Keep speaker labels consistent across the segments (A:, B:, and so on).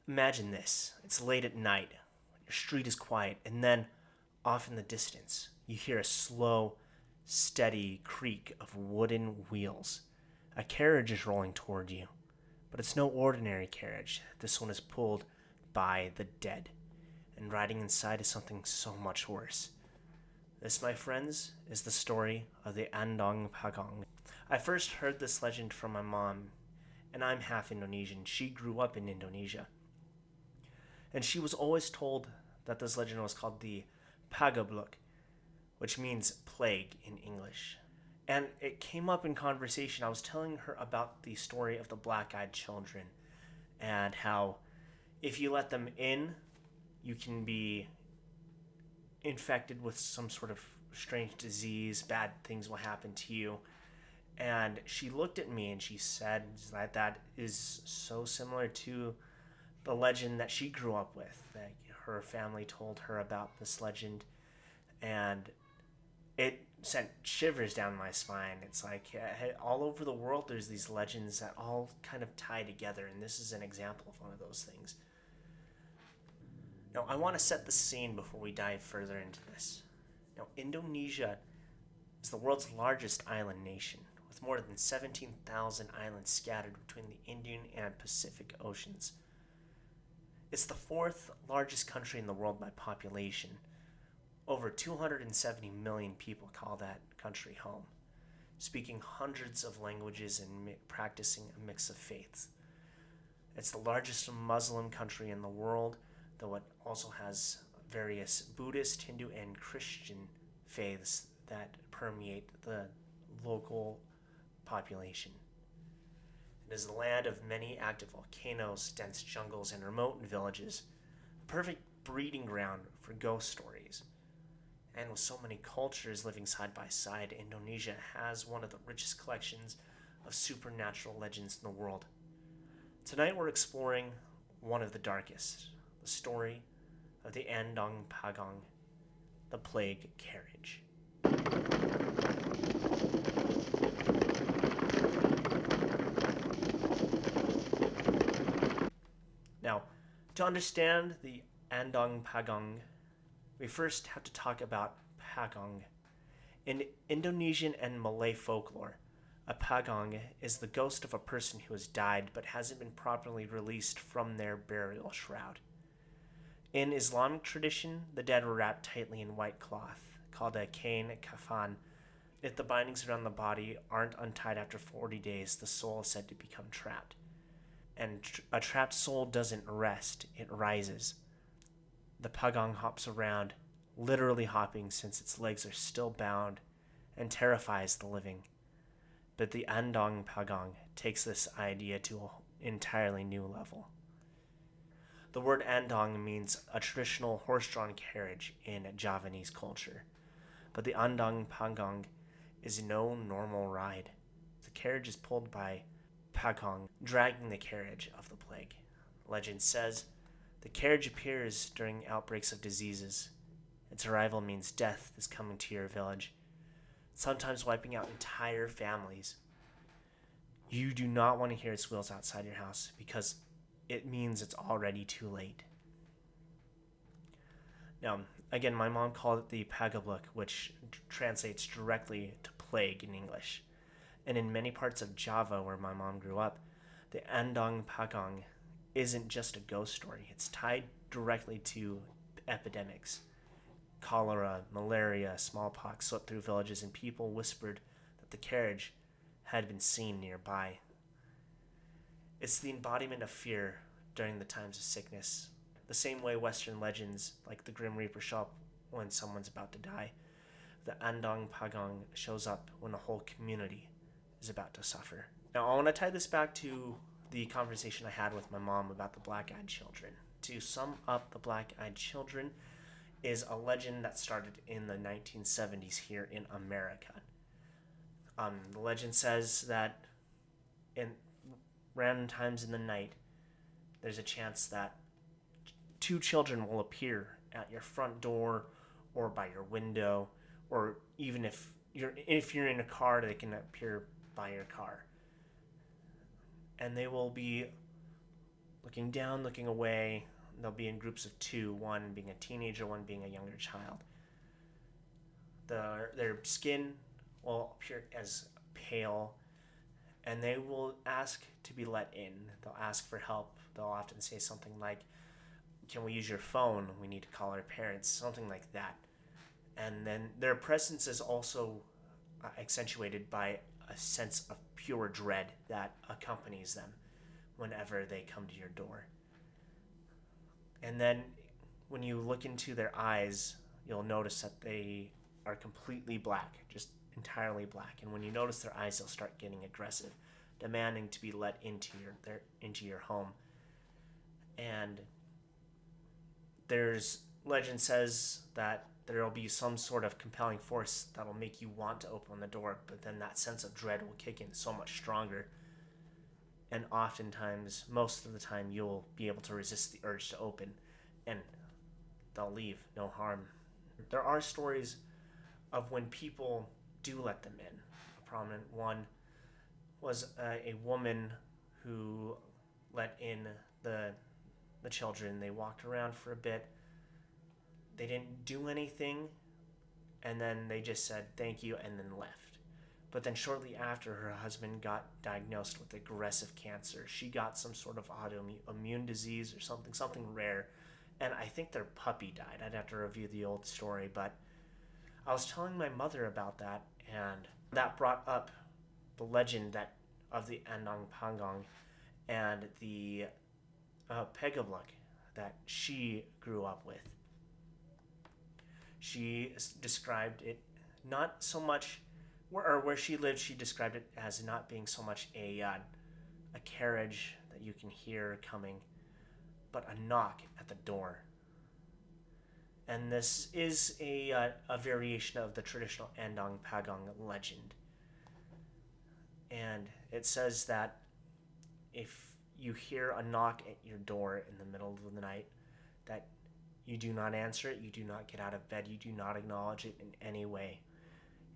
A: Imagine this. It's late at night. Your street is quiet, and then, off in the distance, you hear a slow, steady creak of wooden wheels. A carriage is rolling toward you, but it's no ordinary carriage. This one is pulled by the dead, and riding inside is something so much worse. This, my friends, is the story of the Andong Pocong. I first heard this legend from my mom, and I'm half Indonesian. She grew up in Indonesia. And she was always told that this legend was called the Pagabluk, which means plague in English. And it came up in conversation. I was telling her about the story of the black eyed children and how if you let them in, you can be infected with some sort of strange disease, bad things will happen to you. And she looked at me and she said that is so similar to the legend that she grew up with. That her family told her about this legend, and it sent shivers down my spine. It's like all over the world there's these legends that all kind of tie together, and this is an example of one of those things. Now, I want to set the scene before we dive further into this. Now, Indonesia is the world's largest island nation, with more than 17,000 islands scattered between the Indian and Pacific Oceans. It's the fourth largest country in the world by population. Over 270 million people call that country home, speaking hundreds of languages and practicing a mix of faiths. It's the largest Muslim country in the world, though it also has various Buddhist, Hindu, and Christian faiths that permeate the local population. It is the land of many active volcanoes, dense jungles, and remote villages, a perfect breeding ground for ghost stories. And with so many cultures living side by side, Indonesia has one of the richest collections of supernatural legends in the world. Tonight we're exploring one of the darkest, the story of the Andong Pocong, the plague carriage. Now, to understand the Andong Pocong, we first have to talk about Pagong. In Indonesian and Malay folklore, a Pagong is the ghost of a person who has died but hasn't been properly released from their burial shroud. In Islamic tradition, the dead were wrapped tightly in white cloth, called a kain kafan. If the bindings around the body aren't untied after 40 days, the soul is said to become trapped. And a trapped soul doesn't rest, it rises. The Pagong hops around, literally hopping since its legs are still bound, and terrifies the living. But the Andong Pocong takes this idea to an entirely new level. The word Andong means a traditional horse-drawn carriage in Javanese culture, but the Andong Pocong is no normal ride. The carriage is pulled by Pocong, dragging the carriage of the plague. Legend says the carriage appears during outbreaks of diseases. Its arrival means death is coming to your village, sometimes wiping out entire families. You do not want to hear its wheels outside your house because it means it's already too late. Now, again, my mom called it the Pagabluk, which translates directly to plague in English. And in many parts of Java, where my mom grew up, the Andong Pocong isn't just a ghost story. It's tied directly to epidemics. Cholera, malaria, smallpox swept through villages, and people whispered that the carriage had been seen nearby. It's the embodiment of fear during the times of sickness, the same way Western legends like the Grim Reaper show up when someone's about to die. The Andong Pocong shows up when a whole community is about to suffer. Now, I want to tie this back to the conversation I had with my mom about the black-eyed children. To sum up, the black-eyed children is a legend that started in the 1970s here in America. The legend says that in random times in the night, there's a chance that two children will appear at your front door or by your window, or even if you're in a car, they can appear by your car. And they will be looking down, looking away. They'll be in groups of two, one being a teenager, one being a younger child. Their skin will appear as pale, and they will ask to be let in. They'll ask for help. They'll often say something like, "Can we use your phone? We need to call our parents," something like that. And then their presence is also accentuated by a sense of pure dread that accompanies them whenever they come to your door. And then when you look into their eyes, you'll notice that they are completely black, just entirely black. And when you notice their eyes, they'll start getting aggressive, demanding to be let into your home. And legend says that there will be some sort of compelling force that will make you want to open the door, but then that sense of dread will kick in so much stronger. And oftentimes, most of the time, you'll be able to resist the urge to open, and they'll leave, no harm. There are stories of when people do let them in. A prominent one was a woman who let in the children. They walked around for a bit. They didn't do anything, and then they just said thank you and then left. But then shortly after, her husband got diagnosed with aggressive cancer. She got some sort of autoimmune disease or something rare, and I think their puppy died. I'd have to review the old story, but I was telling my mother about that, and that brought up the legend of the Andong Pocong and the Pegabluk that she grew up with. She described it not so much, where she lived, she described it as not being so much a carriage that you can hear coming, but a knock at the door. And this is a variation of the traditional Andong Pocong legend. And it says that if you hear a knock at your door in the middle of the night, that you do not answer it, you do not get out of bed, you do not acknowledge it in any way.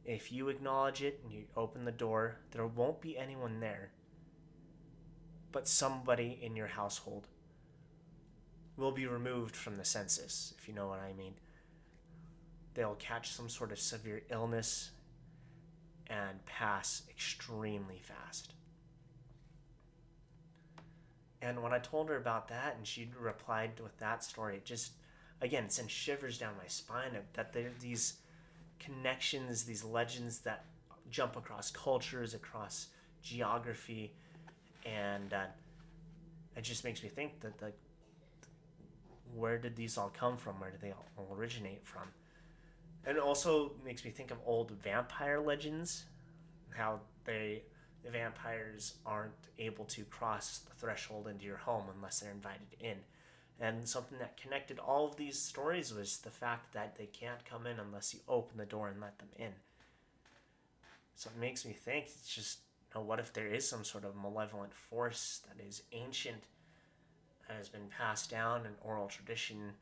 A: If you acknowledge it and you open the door, there won't be anyone there, but somebody in your household will be removed from the census, if you know what I mean. They'll catch some sort of severe illness and pass extremely fast. And when I told her about that and she replied with that story, it just, again, it sent shivers down my spine that there are these connections, these legends that jump across cultures, across geography, and it just makes me think that, like, where did these all come from? Where did they all originate from? And it also makes me think of old vampire legends, how the vampires aren't able to cross the threshold into your home unless they're invited in. And something that connected all of these stories was the fact that they can't come in unless you open the door and let them in. So it makes me think, it's just, what if there is some sort of malevolent force that is ancient, that has been passed down in oral tradition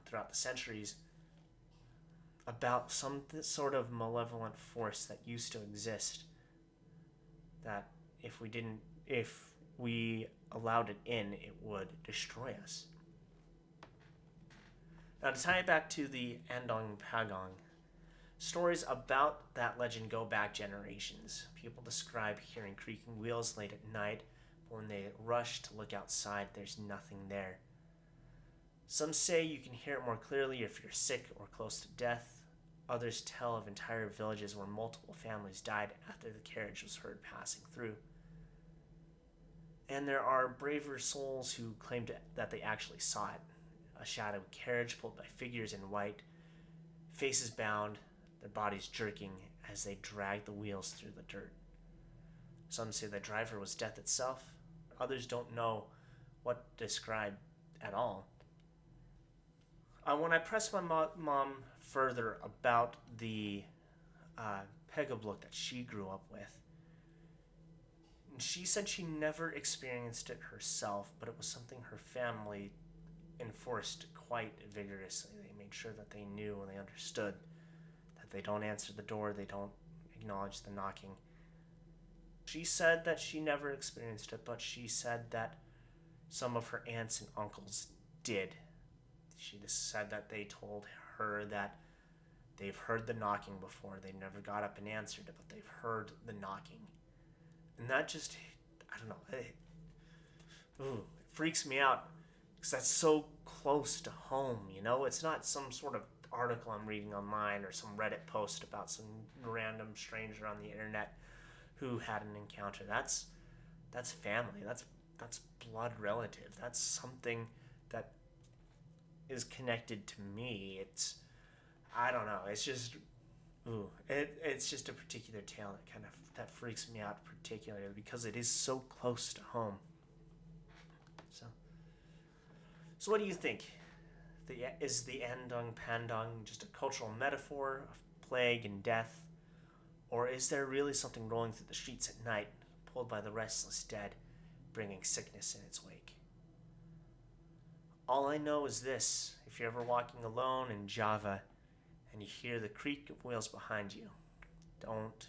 A: throughout the centuries, about some sort of malevolent force that used to exist, that if we allowed it in, it would destroy us. Now, to tie it back to the Andong Pocong, stories about that legend go back generations. People describe hearing creaking wheels late at night, but when they rush to look outside, there's nothing there. Some say you can hear it more clearly if you're sick or close to death. Others tell of entire villages where multiple families died after the carriage was heard passing through. And there are braver souls who claim that they actually saw it. A shadowy carriage pulled by figures in white, faces bound, their bodies jerking as they dragged the wheels through the dirt. Some say the driver was death itself. Others don't know what to describe at all. When I pressed my mom further about the Pegabluk that she grew up with, she said she never experienced it herself, but it was something her family enforced quite vigorously. They made sure that they knew and they understood that they don't answer the door, they don't acknowledge the knocking. She said that she never experienced it, but she said that some of her aunts and uncles did. She just said that they told her that they've heard the knocking before. They never got up and answered it, but they've heard the knocking. And that just, I don't know, it freaks me out because that's so close to home, you know? It's not some sort of article I'm reading online or some Reddit post about some random stranger on the internet who had an encounter. That's family. That's blood relative. That's something that is connected to me. It's, I don't know. It's just, it's just a particular tale that freaks me out particularly because it is so close to home. So what do you think? Is the Andong Pandong just a cultural metaphor of plague and death? Or is there really something rolling through the streets at night, pulled by the restless dead, bringing sickness in its wake? All I know is this: if you're ever walking alone in Java and you hear the creak of wheels behind you, don't